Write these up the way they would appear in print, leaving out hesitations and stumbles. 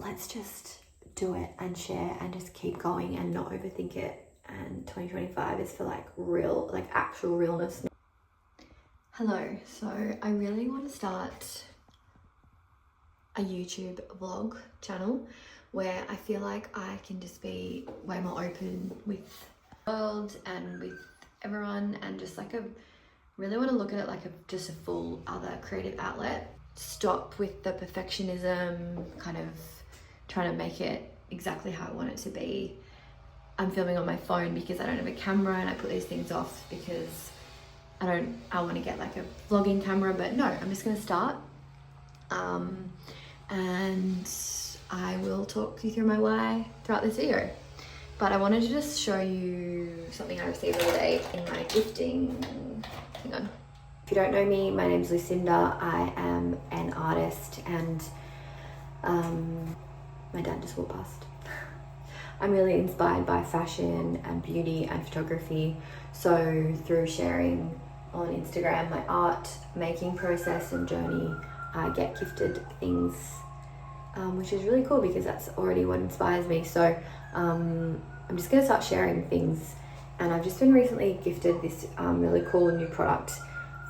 let's just do it and share and just keep going and not overthink it. And 2025 is for like real, like actual realness. Hello, so I really want to start a YouTube vlog channel where I feel like I can just be way more open with the world and with everyone, and just like really want to look at it like just a full other creative outlet. Stop with the perfectionism, kind of trying to make it exactly how I want it to be. I'm filming on my phone because I don't have a camera, and I put these things off because I want to get like a vlogging camera, but no, I'm just going to start. And I will talk you through my why throughout this video. But I wanted to just show you something I received the other day in my gifting. Hang on. If you don't know me, my name's Lucinda. I am an artist, and my dad just walked past. I'm really inspired by fashion and beauty and photography. So through sharing on Instagram my art making process and journey, I get gifted things, which is really cool because that's already what inspires me. So I'm just gonna start sharing things, and I've just been recently gifted this really cool new product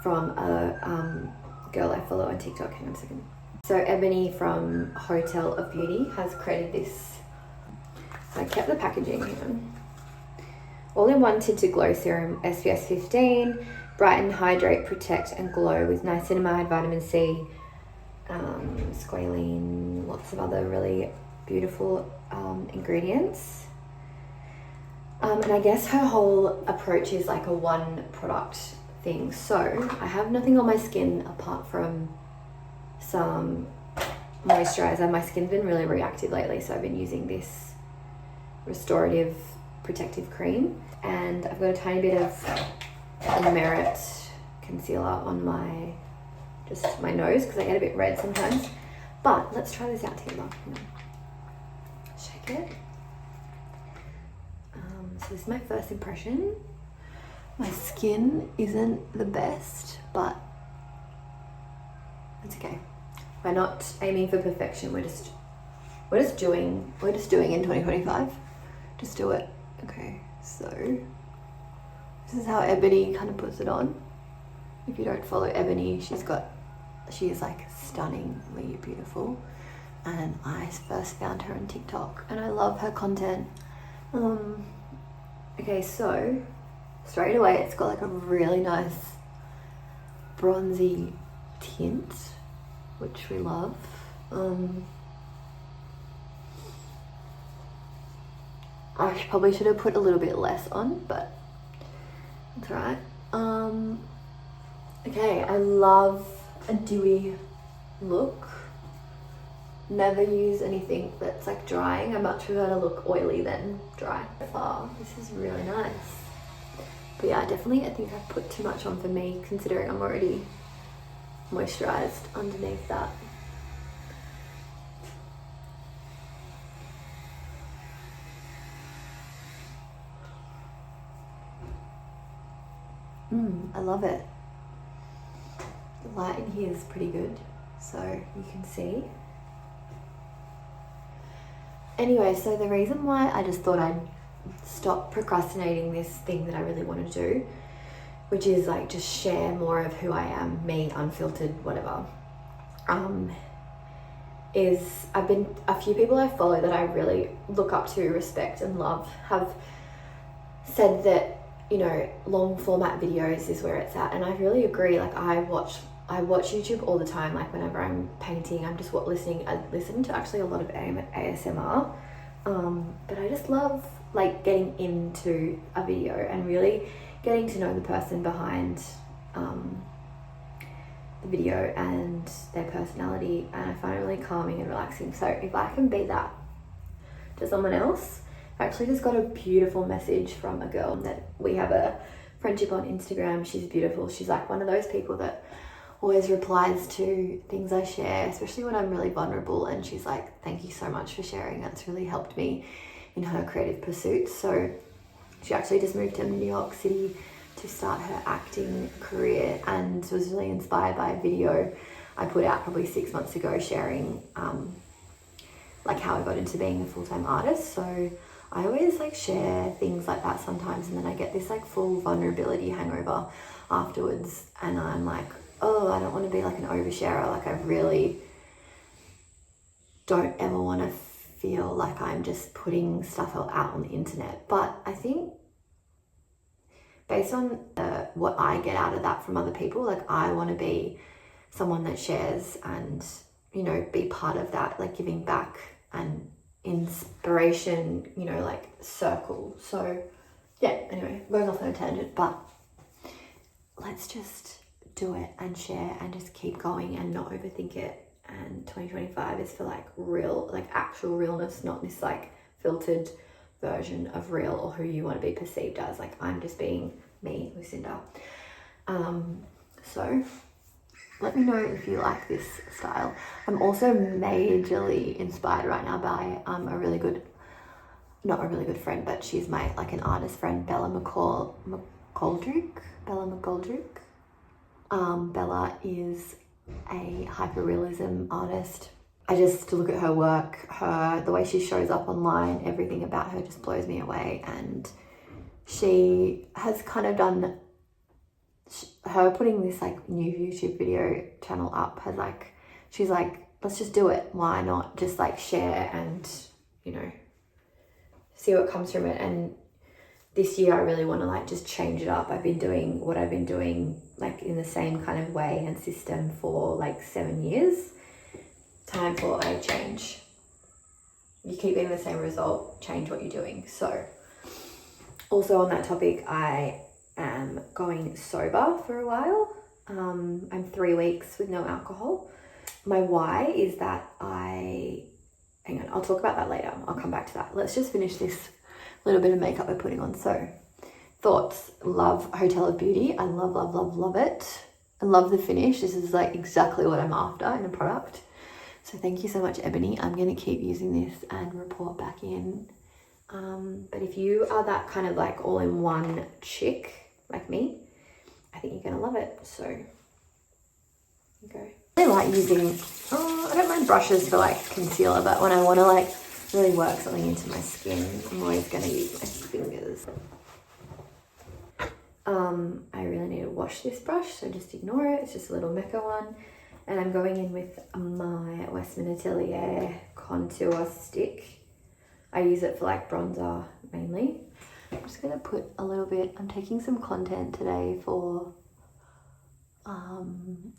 from a girl I follow on TikTok. Hang on a second. So Agni from Hotel of Beauty has created this. I kept the packaging, hang on. All-in-one tinted glow serum, SPF 15, brighten, hydrate, protect and glow with niacinamide, vitamin C, squalene, lots of other really beautiful ingredients. And I guess her whole approach is like a one product thing. So I have nothing on my skin apart from some moisturizer. My skin's been really reactive lately, so I've been using this restorative protective cream, and I've got a tiny bit of Merit concealer on my nose because I get a bit red sometimes. But let's try this out together. Shake it. So this is my first impression. My skin isn't the best, but it's okay. We're not aiming for perfection. We're just doing in 2025. Just do it. Okay, so this is how Ebony kind of puts it on. If you don't follow Ebony, she is like stunningly beautiful, and I first found her on TikTok and I love her content. Okay, so straight away it's got like a really nice bronzy tint, which we love. I probably should have put a little bit less on, but that's alright. Okay, I love a dewy look. Never use anything that's like drying. I much prefer to look oily than dry. So far, this is really nice. But yeah, I think I've put too much on for me, considering I'm already moisturized underneath that. I love it. The light in here is pretty good, so you can see. Anyway, so the reason why I just thought I'd stop procrastinating this thing that I really want to do, which is like just share more of who I am, me, unfiltered, whatever, is a few people I follow that I really look up to, respect and love have said that, you know, long format videos is where it's at, and I really agree. Like I watch YouTube all the time. Like whenever I'm painting, I'm just listening. I listen to actually a lot of ASMR, but I just love like getting into a video and really getting to know the person behind the video and their personality, and I find it really calming and relaxing. So if I can be that to someone else, I actually just got a beautiful message from a girl that we have a friendship on Instagram. She's beautiful. She's like one of those people that always replies to things I share, especially when I'm really vulnerable, and she's like, thank you so much for sharing. That's really helped me in her creative pursuits. So she actually just moved to New York City to start her acting career, and was really inspired by a video I put out probably 6 months ago sharing like how I got into being a full-time artist. So I always like share things like that sometimes, and then I get this like full vulnerability hangover afterwards, and I'm like, oh, I don't want to be like an oversharer. Like I really don't ever want to feel like I'm just putting stuff out on the internet. But I think based on what I get out of that from other people, like I want to be someone that shares and, you know, be part of that, like giving back and inspiration, you know, like circle. So yeah, anyway, going off on a tangent, but let's just do it and share and just keep going and not overthink it. And 2025 is for like real, like actual realness, not this like filtered version of real or who you want to be perceived as. Like I'm just being me, Lucinda. So let me know if you like this style. I'm also majorly inspired right now by a really good, not a really good friend, but she's my like an artist friend, McGoldrick. Bella is a hyperrealism artist. I just look at her work, the way she shows up online, everything about her just blows me away. And she has kind of done, her putting this like new YouTube video channel up has like, she's like, let's just do it. Why not just like share and, you know, see what comes from it. And this year I really want to like just change it up. I've been doing what I've been doing like in the same kind of way and system for like 7 years. Time for a change. You keep getting the same result, change what you're doing. So also on that topic, I am going sober for a while. I'm 3 weeks with no alcohol. My why is that hang on, I'll talk about that later. I'll come back to that. Let's just finish this little bit of makeup we're putting on. So thoughts, love Hotel of Beauty. I love it. I love the finish. This is like exactly what I'm after in a product. So thank you so much, Ebony. I'm going to keep using this and report back in. But if you are that kind of like all-in-one chick like me, I think you're going to love it. So here you go. I like using, I don't mind brushes for like concealer, but when I want to like really work something into my skin, I'm always going to use my fingers. I really need to wash this brush, so just ignore it. It's just a little Mecca one. And I'm going in with my Westman Atelier contour stick. I use it for like bronzer mainly. I'm just gonna put a little bit, I'm taking some content today for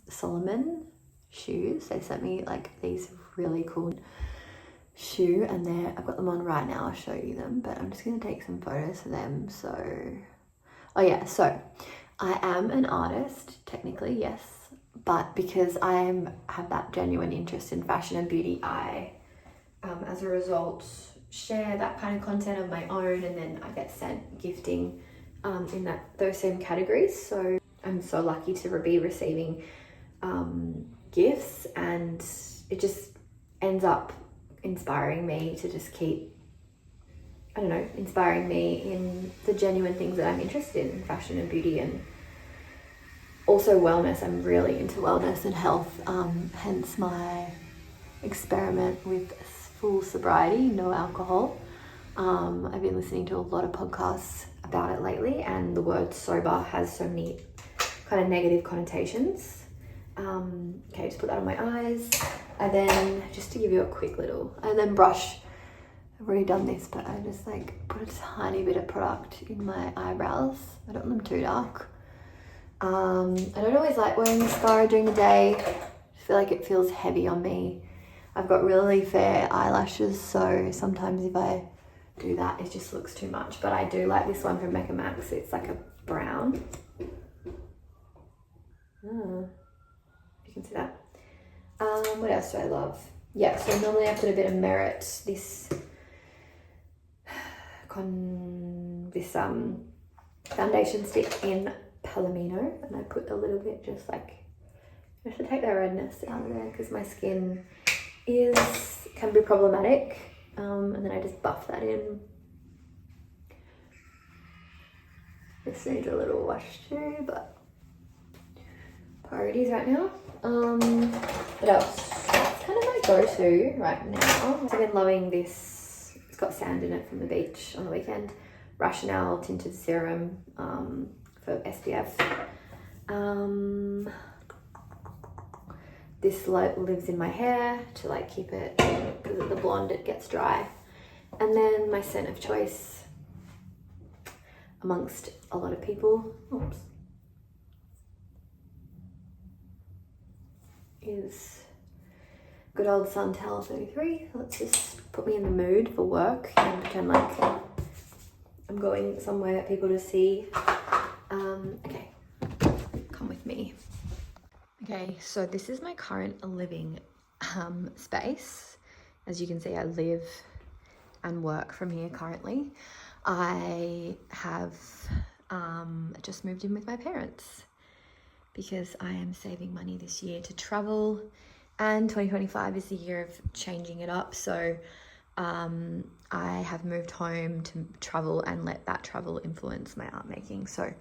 Salomon shoes. They sent me like these really cool shoe, and I've got them on right now. I'll show you them, but I'm just gonna take some photos for them. So, oh yeah, so I am an artist, technically, yes. But because I have that genuine interest in fashion and beauty, I, as a result, share that kind of content of my own, and then I get sent gifting in those same categories. So I'm so lucky to be receiving gifts, and it just ends up inspiring me to just keep, I don't know, inspiring me in the genuine things that I'm interested in fashion and beauty, and also wellness. I'm really into wellness and health, hence my experiment with full sobriety, no alcohol. I've been listening to a lot of podcasts about it lately, and the word sober has so many kind of negative connotations. Okay, just put that on my eyes, and then just to give you a quick little, and then brush. I've already done this, but I just like put a tiny bit of product in my eyebrows. I don't want them too dark. I don't always like wearing mascara during the day. I feel like it feels heavy on me. I've got really fair eyelashes, so sometimes if I do that, it just looks too much. But I do like this one from Mecca Max. It's like a brown. You can see that. What else do I love? Yeah, so normally I put a bit of Merit, this foundation stick in Palomino, and I put a little bit, just like, I should take the redness out of there because my skin can be problematic, and then I just buff that in. This needs a little wash too, but priorities right now. What else? That's kind of like go-to right now. I've been loving this. It's got sand in it from the beach on the weekend. Rationale tinted serum for SPF. This lives in my hair to like keep it, because of the blonde it gets dry. And then my scent of choice amongst a lot of people, is good old Suntel 33. Let's just put me in the mood for work and pretend like I'm going somewhere for people to see. Okay, come with me. Okay, so this is my current living space. As you can see, I live and work from here currently. I have just moved in with my parents because I am saving money this year to travel, and 2025 is the year of changing it up. So I have moved home to travel and let that travel influence my art making. So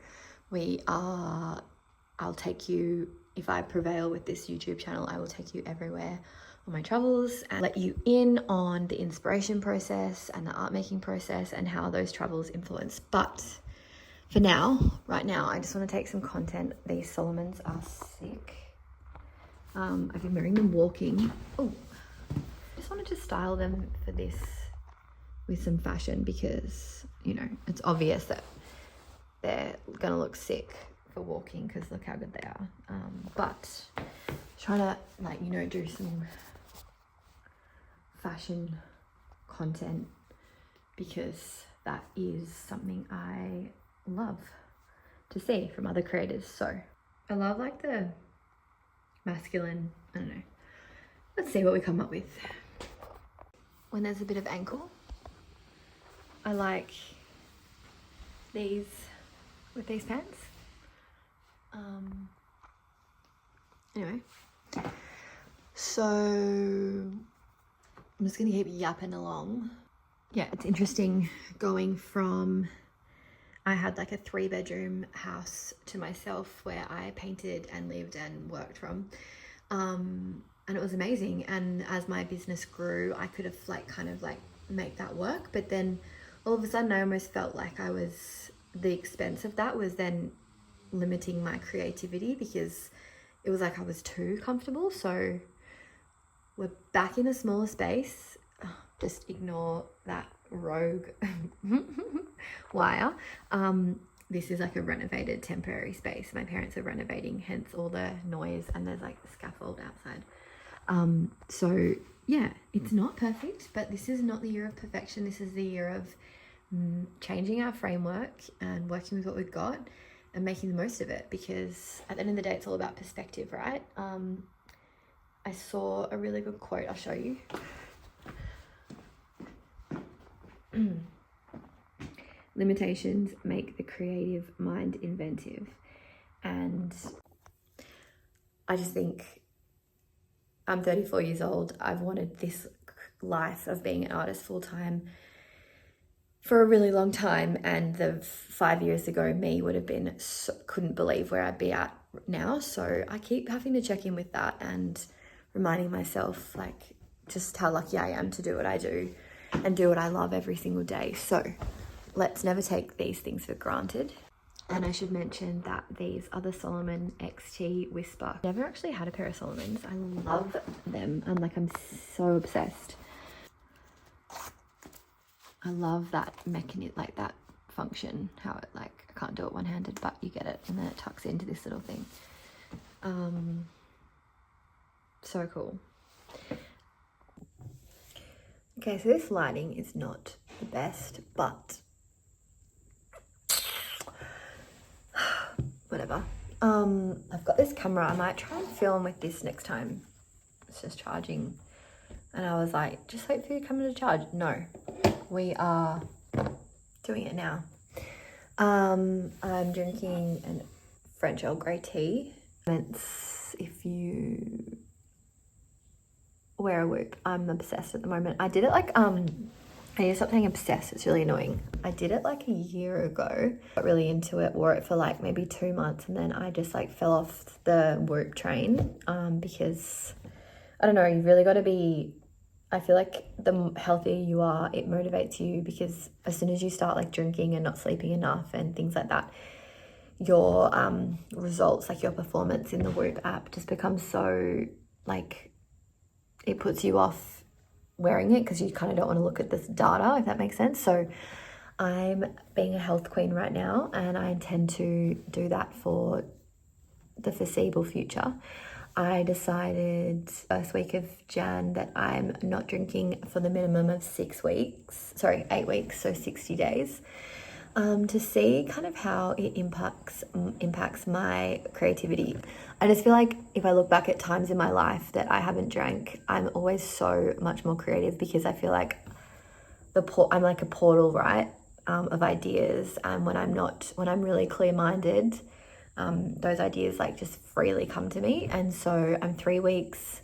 I'll take you, if I prevail with this YouTube channel, I will take you everywhere on my travels and let you in on the inspiration process and the art making process and how those travels influence. But for now, right now, I just want to take some content. These Salomons are sick. I've been wearing them walking. Oh, I just wanted to style them for this with some fashion because, you know, it's obvious that they're gonna look sick for walking because look how good they are. But trying to, like, you know, do some fashion content because that is something I love to see from other creators. So I love like the masculine, I don't know. Let's see what we come up with. When there's a bit of ankle, I like these with these pants. Anyway, so I'm just gonna keep yapping along. Yeah, it's interesting going from, I had like a 3-bedroom house to myself where I painted and lived and worked from. And it was amazing. And as my business grew, I could have like kind of like make that work. But then all of a sudden I almost felt like the expense of that was then limiting my creativity because it was like I was too comfortable. So we're back in a smaller space. Just ignore that rogue wire. This is like a renovated temporary space. My parents are renovating, hence all the noise, and there's like the scaffold outside. So yeah, it's not perfect, but this is not the year of perfection. This is the year of changing our framework and working with what we've got and making the most of it, because at the end of the day, it's all about perspective, right? I saw a really good quote. I'll show you. Limitations make the creative mind inventive. And I just think I'm 34 years old. I've wanted this life of being an artist full-time for a really long time, and the 5 years ago me would have been couldn't believe where I'd be at now. So I keep having to check in with that and reminding myself like just how lucky I am to do what I do and do what I love every single day. So let's never take these things for granted. And I should mention that these are the Salomon XT Whisper. Never actually had a pair of Salomons. I love them. I'm so obsessed. I love that mechanism, like that function, how it like, I can't do it one-handed, but you get it, and then it tucks into this little thing. So cool. Okay, so this lighting is not the best, but whatever. I've got this camera. I might try and film with this next time. It's just charging. And I was like, just wait for your camera to charge. No, we are doing it now. I'm drinking a French Earl Grey tea. If you wear a whoop, I'm obsessed at the moment. I did it like, I need to stop saying obsessed, it's really annoying. I did it like a year ago, got really into it, wore it for like maybe 2 months, and then I just like fell off the whoop train because I don't know, you've really got to be, I feel like the healthier you are, it motivates you, because as soon as you start like drinking and not sleeping enough and things like that, your results, like your performance in the Whoop app just becomes so like, it puts you off wearing it because you kind of don't want to look at this data, if that makes sense. So I'm being a health queen right now, and I intend to do that for the foreseeable future. I decided first week of Jan that I'm not drinking for the minimum of 8 weeks, so 60 days, to see kind of how it impacts my creativity. I just feel like if I look back at times in my life that I haven't drank, I'm always so much more creative, because I feel like I'm like a portal, right, of ideas. And when I'm really clear-minded, those ideas like just freely come to me. And so I'm 3 weeks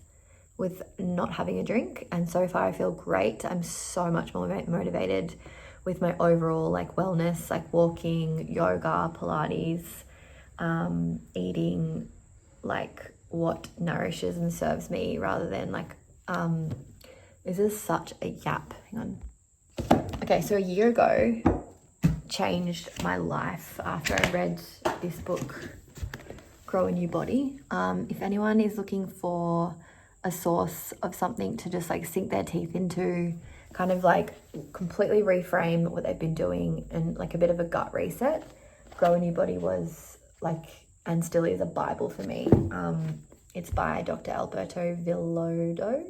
with not having a drink, and so far I feel great. I'm so much more motivated with my overall like wellness, like walking, yoga, Pilates, eating like what nourishes and serves me, rather than like this is such a yap, hang on. Okay, so a year ago changed my life after I read this book, Grow a New Body. If anyone is looking for a source of something to just like sink their teeth into, kind of like completely reframe what they've been doing, and like a bit of a gut reset, Grow a New Body was like, and still is, a Bible for me. It's by Dr. Alberto Villoldo.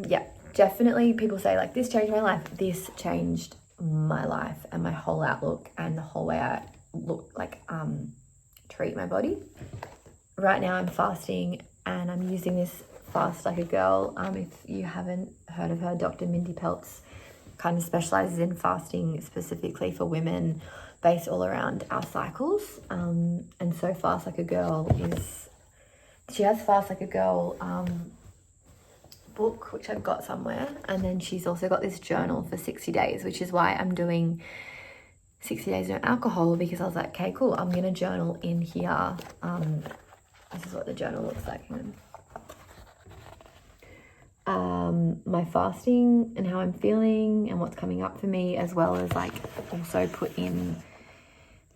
Yeah, definitely people say like, this changed my life. This changed my life and my whole outlook and the whole way I look, like treat my body. Right now I'm fasting, and I'm using this Fast Like a Girl. If you haven't heard of her, Dr. Mindy Peltz kind of specializes in fasting specifically for women, based all around our cycles. And so Fast Like a Girl she has Fast Like a Girl book, which I've got somewhere, and then she's also got this journal for 60 days, which is why I'm doing 60 days no alcohol, because I was like, okay, cool, I'm gonna journal in here. This is what the journal looks like. My fasting and how I'm feeling and what's coming up for me, as well as like also put in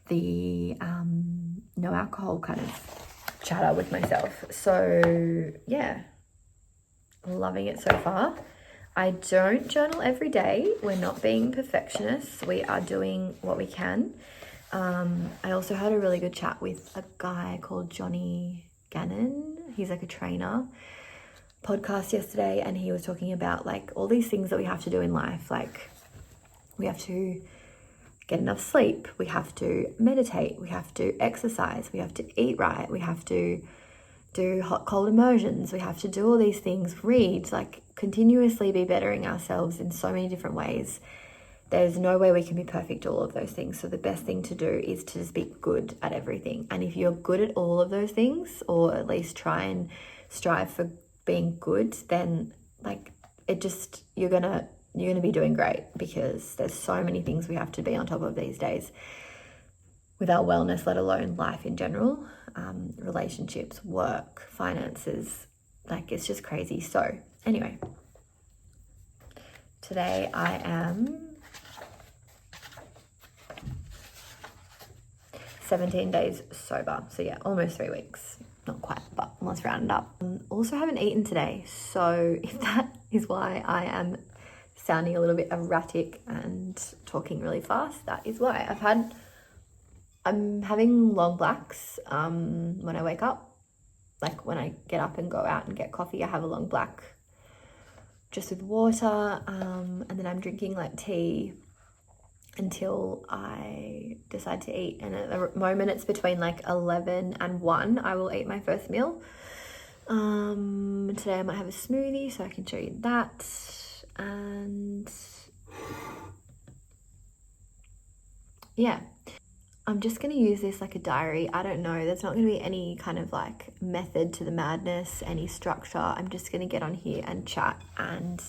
the no alcohol kind of chatter with myself. So yeah, loving it so far. I don't journal every day. We're not being perfectionists. We are doing what we can. I also had a really good chat with a guy called Johnny Gannon. He's like a trainer, podcast yesterday, and he was talking about like all these things that we have to do in life. Like, we have to get enough sleep, we have to meditate, we have to exercise, we have to eat right, we have to do hot cold immersions, we have to do all these things, read, like continuously be bettering ourselves in so many different ways. There's no way we can be perfect at all of those things. So the best thing to do is to just be good at everything. And if you're good at all of those things, or at least try and strive for being good, then like you're gonna be doing great, because there's so many things we have to be on top of these days with our wellness, let alone life in general, relationships, work, finances, like it's just crazy. So anyway, today I am 17 days sober. So yeah, almost 3 weeks. Not quite, but almost rounded up. Also haven't eaten today. So if that is why I am sounding a little bit erratic and talking really fast, that is why. I'm having long blacks when I wake up. Like when I get up and go out and get coffee, I have a long black just with water, and then I'm drinking like tea until I decide to eat. And at the moment it's between like 11 and 1 I will eat my first meal. Today I might have a smoothie, so I can show you that. And yeah, I'm just going to use this like a diary. I don't know, there's not going to be any kind of like method to the madness, any structure. I'm just going to get on here and chat and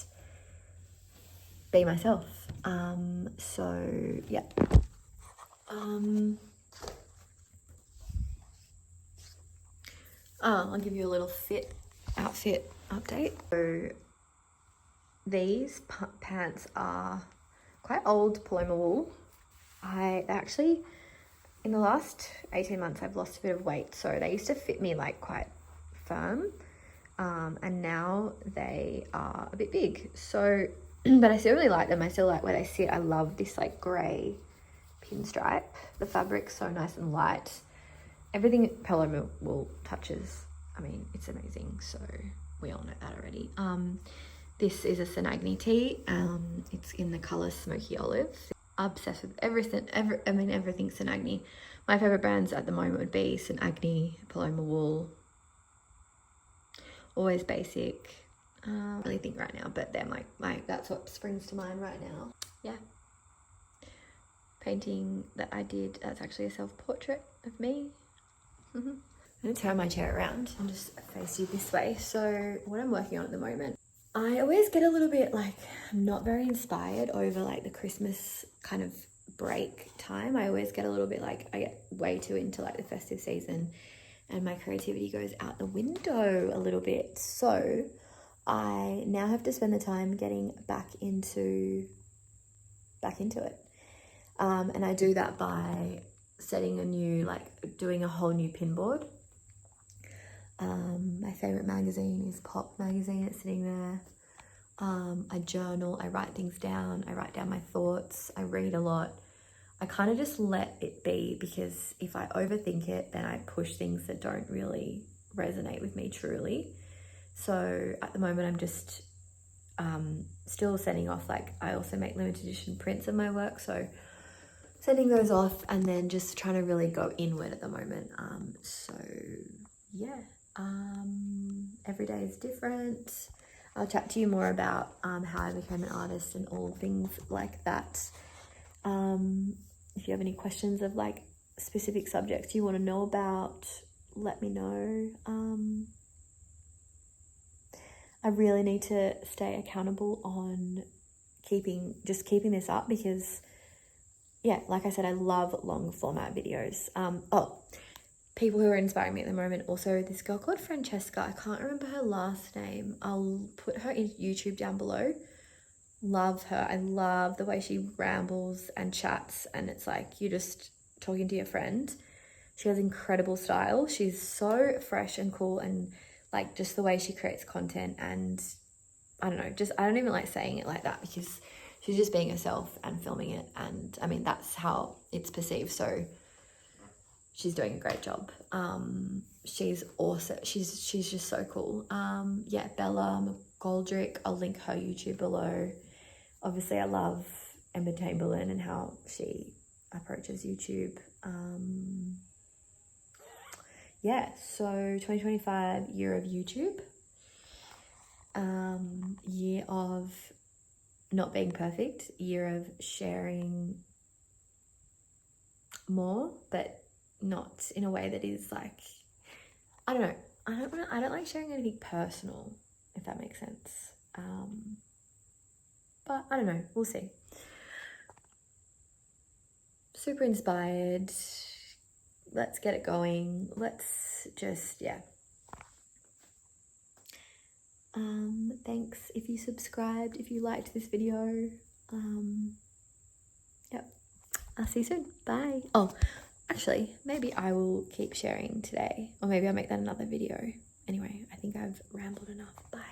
be myself. So yeah. I'll give you a little outfit update. So these pants are quite old Paloma wool. I actually, in the last 18 months, I've lost a bit of weight. So they used to fit me like quite firm. And now they are a bit big. So, but I still really like them. I still like where they sit. I love this like grey pinstripe. The fabric's so nice and light. Everything Paloma wool touches, I mean, it's amazing. So we all know that already. This is a Agni tee. It's in the colour smoky olive. Obsessed with everything. Everything's Agni. My favourite brands at the moment would be Agni, Paloma wool. Always basic. I really think right now, but they're my that's what springs to mind right now. Yeah. Painting that I did, that's actually a self-portrait of me. I'm gonna turn my chair around and just face you this way. So what I'm working on at the moment, I always get a little bit like, I'm not very inspired over like the Christmas kind of break time. I always get a little bit like, I get way too into like the festive season and my creativity goes out the window a little bit. So I now have to spend the time getting back into it. And I do that by setting a new, like doing a whole new pin board. My favorite magazine is Pop magazine. It's sitting there. I journal, I write things down. I write down my thoughts. I read a lot. I kind of just let it be, because if I overthink it, then I push things that don't really resonate with me truly. So at the moment, I'm just still sending off, like I also make limited edition prints of my work. So sending those off and then just trying to really go inward at the moment. So yeah, every day is different. I'll chat to you more about how I became an artist and all things like that. If you have any questions of like specific subjects you want to know about, let me know. I really need to stay accountable on keeping this up, because yeah, like I said, I love long format videos. People who are inspiring me at the moment, also this girl called Francesca, I can't remember her last name. I'll put her in YouTube down below. Love her. I love the way she rambles and chats, and it's like you're just talking to your friend. She has incredible style. She's so fresh and cool, and like just the way she creates content, and I don't know, I don't even like saying it like that, because she's just being herself and filming it, and I mean that's how it's perceived. So she's doing a great job. She's awesome. She's just so cool. Yeah, Bella McGoldrick, I'll link her YouTube below. Obviously I love Emma Chamberlain and how she approaches YouTube. Yeah, so 2025, year of YouTube. Year of not being perfect, year of sharing more, but not in a way that is like, I don't know, I don't like sharing anything personal, if that makes sense. But I don't know, we'll see. Super inspired. Let's get it going. Let's just, yeah. Thanks if you subscribed, if you liked this video. Yep, I'll see you soon. Bye. Oh, actually, maybe I will keep sharing today, or maybe I'll make that another video. Anyway, I think I've rambled enough. Bye.